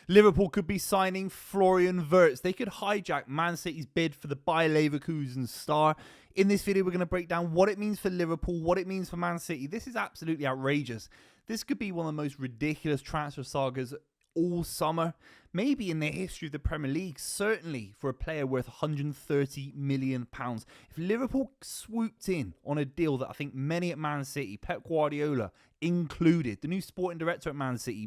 Liverpool could be signing Florian Wirtz. They could hijack Man City's bid for the Bayer Leverkusen star. In this video, we're going to break down what it means for Liverpool, what it means for Man City. This is absolutely outrageous. This could be one of the most ridiculous transfer sagas all summer, maybe in the history of the Premier League, certainly for a player worth £130 million. If Liverpool swooped in on a deal that I think many at Man City, Pep Guardiola included, the new sporting director at Man City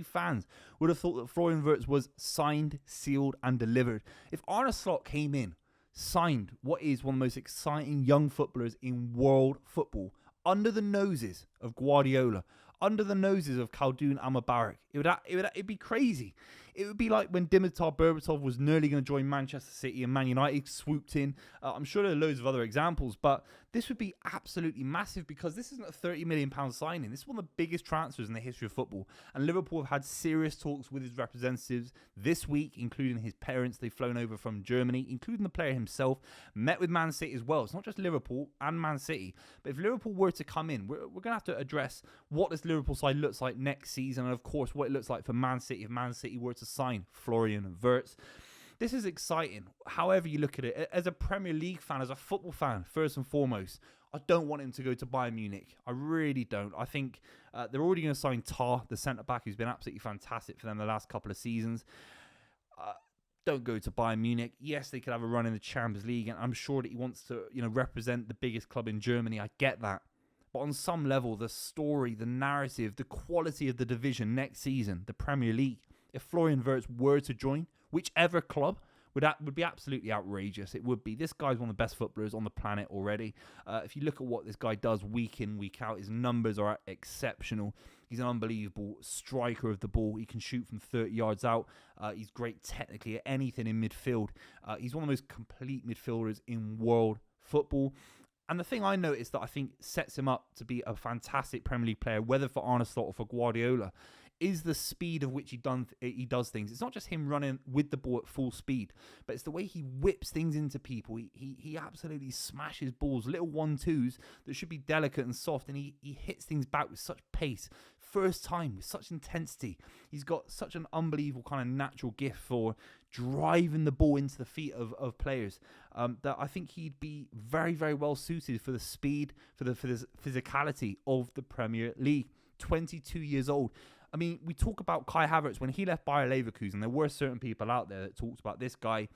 fans would have thought that Florian Wirtz was signed, sealed and delivered. If Arne Slot came in, signed what is one of the most exciting young footballers in world football, under the noses of Guardiola, under the noses of Khaldoon Al-Mubarak, it'd be crazy. It would be like when Dimitar Berbatov was nearly going to join Manchester City and Man United swooped in. I'm sure there are loads of other examples, but this would be absolutely massive because this isn't a £30 million signing. This is one of the biggest transfers in the history of football. And Liverpool have had serious talks with his representatives this week, including his parents. They've flown over from Germany, including the player himself, met with Man City as well. It's not just Liverpool and Man City. But if Liverpool were to come in, we're going to have to address what this Liverpool side looks like next season. And of course, what it looks like for Man City if Man City were to sign Florian Wirtz. This is exciting, however you look at it. As a Premier League fan, as a football fan, first and foremost, I don't want him to go to Bayern Munich. I really don't. I think they're already going to sign Tar, the centre-back, who's been absolutely fantastic for them the last couple of seasons. Don't go to Bayern Munich. Yes, they could have a run in the Champions League, and I'm sure that he wants to, represent the biggest club in Germany. I get that. But on some level, the story, the narrative, the quality of the division next season, the Premier League, if Florian Wirtz were to join, whichever club, would be absolutely outrageous. It would be. This guy's one of the best footballers on the planet already. If you look at what this guy does week in, week out, his numbers are exceptional. He's an unbelievable striker of the ball. He can shoot from 30 yards out. He's great technically at anything in midfield. He's one of the most complete midfielders in world football. And the thing I noticed that I think sets him up to be a fantastic Premier League player, whether for Arne Slot or for Guardiola, is the speed of which he does things. It's not just him running with the ball at full speed, but it's the way he whips things into people. He absolutely smashes balls, little 1-2s that should be delicate and soft, and he hits things back with such pace. First time, with such intensity. He's got such an unbelievable kind of natural gift for driving the ball into the feet of players that I think he'd be very, very well suited for the speed, for the physicality of the Premier League. 22 years old. I mean, we talk about Kai Havertz. When he left Bayer Leverkusen, there were certain people out there that talked about this guy.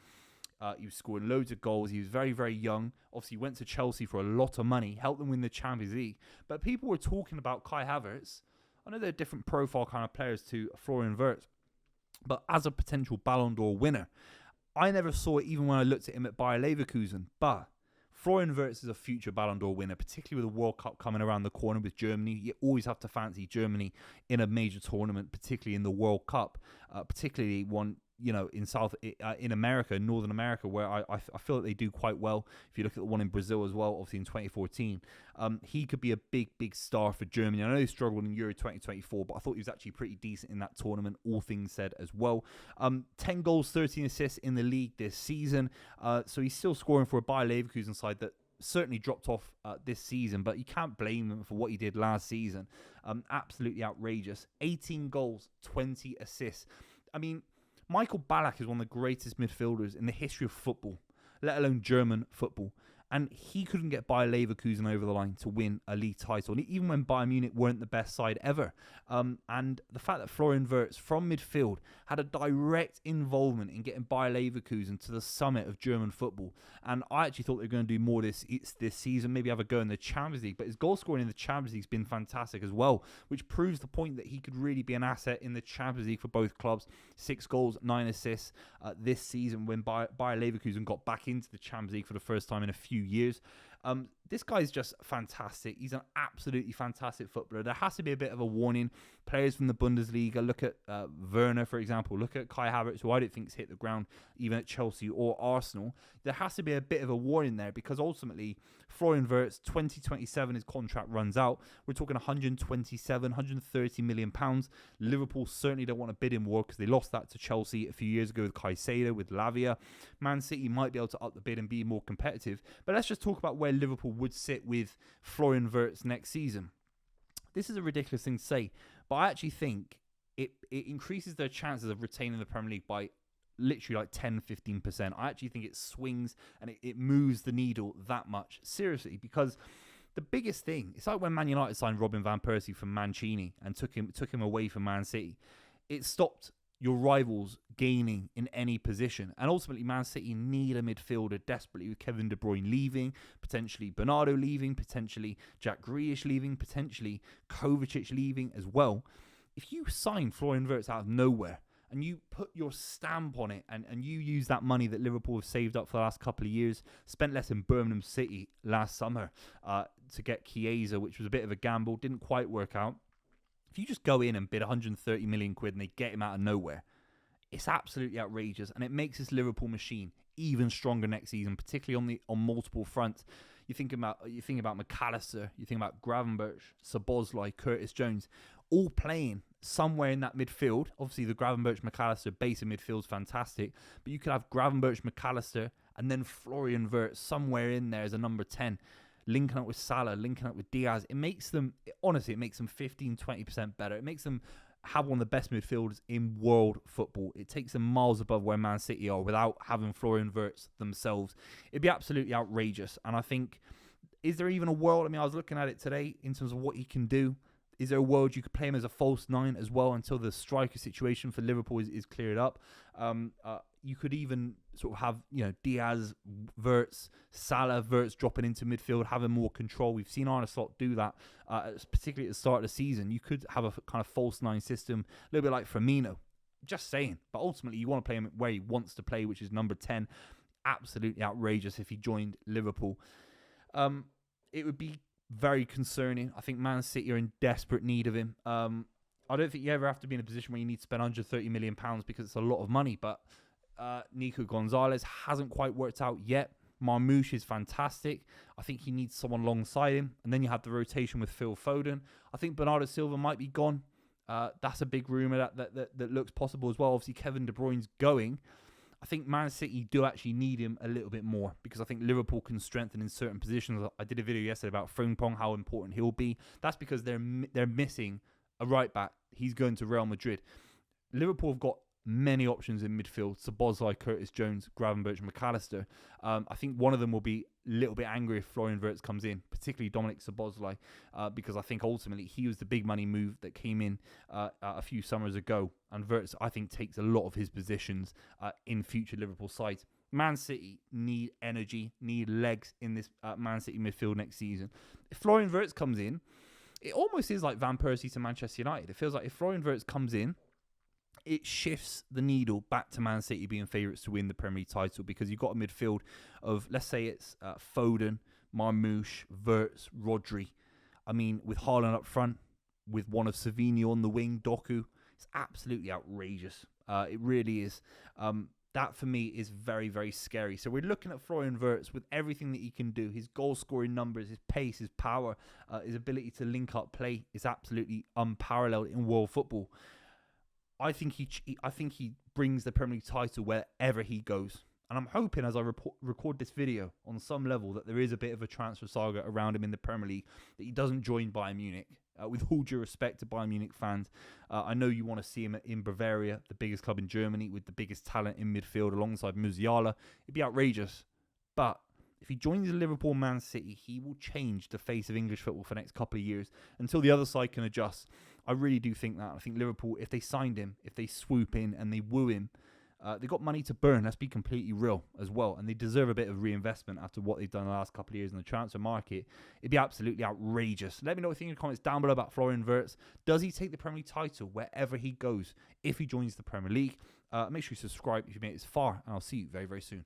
He was scoring loads of goals. He was very, very young. Obviously, went to Chelsea for a lot of money, helped them win the Champions League. But people were talking about Kai Havertz. I know they're different profile kind of players to Florian Wirtz, but as a potential Ballon d'Or winner, I never saw it even when I looked at him at Bayer Leverkusen. But Florian Wirtz is a future Ballon d'Or winner, particularly with the World Cup coming around the corner with Germany. You always have to fancy Germany in a major tournament, particularly in the World Cup, particularly one, in America, Northern America, where I feel that they do quite well. If you look at the one in Brazil as well, obviously in 2014, he could be a big, big star for Germany. I know he struggled in Euro 2024, but I thought he was actually pretty decent in that tournament, all things said as well. 10 goals, 13 assists in the league this season. So he's still scoring for a Bayer Leverkusen side that certainly dropped off this season, but you can't blame him for what he did last season. Absolutely outrageous. 18 goals, 20 assists. I mean, Michael Ballack is one of the greatest midfielders in the history of football, let alone German football. And he couldn't get Bayer Leverkusen over the line to win a league title, even when Bayern Munich weren't the best side ever. And the fact that Florian Wirtz from midfield had a direct involvement in getting Bayer Leverkusen to the summit of German football. And I actually thought they were going to do more this season, maybe have a go in the Champions League. But his goal scoring in the Champions League has been fantastic as well, which proves the point that he could really be an asset in the Champions League for both clubs. 6 goals, 9 assists this season when Bayer Leverkusen got back into the Champions League for the first time in a few years. This guy's just fantastic. He's an absolutely fantastic footballer. There has to be a bit of a warning. Players from the Bundesliga, look at Werner, for example. Look at Kai Havertz, who I don't think's hit the ground even at Chelsea or Arsenal. There has to be a bit of a warning there because ultimately, Florian Wirtz, 2027, his contract runs out. We're talking 130 million pounds. Liverpool certainly don't want to bid him more because they lost that to Chelsea a few years ago with Caicedo, with Lavia. Man City might be able to up the bid and be more competitive. But let's just talk about where Liverpool would sit with Florian Wirtz next season. This is a ridiculous thing to say, but I actually think it increases their chances of retaining the Premier League by literally like 10-15%. I actually think it swings and it moves the needle that much. Seriously, because the biggest thing, it's like when Man United signed Robin van Persie from Mancini and took him away from Man City. It stopped your rivals gaining in any position. And ultimately, Man City need a midfielder desperately, with Kevin De Bruyne leaving, potentially Bernardo leaving, potentially Jack Grealish leaving, potentially Kovacic leaving as well. If you sign Florian Wirtz out of nowhere and you put your stamp on it and you use that money that Liverpool have saved up for the last couple of years, spent less in Birmingham City last summer to get Chiesa, which was a bit of a gamble, didn't quite work out. If you just go in and bid 130 million quid and they get him out of nowhere, it's absolutely outrageous, and it makes this Liverpool machine even stronger next season, particularly on multiple fronts. You think about McAllister, you think about Gravenberch, Szoboszlai, Curtis Jones, all playing somewhere in that midfield. Obviously, the Gravenberch McAllister base of midfield is fantastic, but you could have Gravenberch, McAllister, and then Florian Wirtz somewhere in there as a number 10. Linking up with Salah, linking up with Diaz. It makes them 15-20% better. It makes them have one of the best midfielders in world football. It takes them miles above where Man City are without having Florian Wirtz themselves. It'd be absolutely outrageous. And I think, is there even a world? I mean, I was looking at it today in terms of what he can do. Is there a world you could play him as a false 9 as well until the striker situation for Liverpool is cleared up? You could even sort of have, Diaz, Wirtz, Salah, Wirtz dropping into midfield, having more control. We've seen Arne Slot do that, particularly at the start of the season. You could have a kind of false 9 system, a little bit like Firmino. Just saying. But ultimately, you want to play him where he wants to play, which is number 10. Absolutely outrageous if he joined Liverpool. It would be very concerning. I think Man City are in desperate need of him. I don't think you ever have to be in a position where you need to spend £130 million because it's a lot of money, but Nico Gonzalez hasn't quite worked out yet. Marmoush is fantastic. I think he needs someone alongside him. And then you have the rotation with Phil Foden. I think Bernardo Silva might be gone. That's a big rumour that looks possible as well. Obviously, Kevin De Bruyne's going. I think Man City do actually need him a little bit more because I think Liverpool can strengthen in certain positions. I did a video yesterday about Frimpong, how important he'll be. That's because they're missing a right back. He's going to Real Madrid. Liverpool have got many options in midfield. Szoboszlai, Curtis Jones, Gravenberch, McAllister. I think one of them will be a little bit angry if Florian Wirtz comes in, particularly Dominic Szoboszlai, because I think ultimately he was the big money move that came in a few summers ago. And Wirtz, I think, takes a lot of his positions in future Liverpool sides. Man City need energy, need legs in this Man City midfield next season. If Florian Wirtz comes in, it almost is like Van Persie to Manchester United. It feels like if Florian Wirtz comes in, it shifts the needle back to Man City being favourites to win the Premier League title because you've got a midfield of, let's say it's Foden, Marmoush, Wirtz, Rodri. I mean, with Haaland up front, with one of Savinho on the wing, Doku, it's absolutely outrageous. It really is. That for me is very, very scary. So we're looking at Florian Wirtz with everything that he can do. His goal-scoring numbers, his pace, his power, his ability to link up play is absolutely unparalleled in world football. I think he brings the Premier League title wherever he goes. And I'm hoping as I record this video on some level that there is a bit of a transfer saga around him in the Premier League, that he doesn't join Bayern Munich. With all due respect to Bayern Munich fans, I know you want to see him in Bavaria, the biggest club in Germany, with the biggest talent in midfield alongside Musiala. It'd be outrageous. But if he joins Liverpool, Man City, he will change the face of English football for the next couple of years until the other side can adjust. I really do think that. I think Liverpool, if they signed him, if they swoop in and they woo him, they've got money to burn. Let's be completely real as well. And they deserve a bit of reinvestment after what they've done the last couple of years in the transfer market. It'd be absolutely outrageous. Let me know what you think in the comments down below about Florian Wirtz. Does he take the Premier League title wherever he goes if he joins the Premier League? Make sure you subscribe if you made it this far, and I'll see you very, very soon.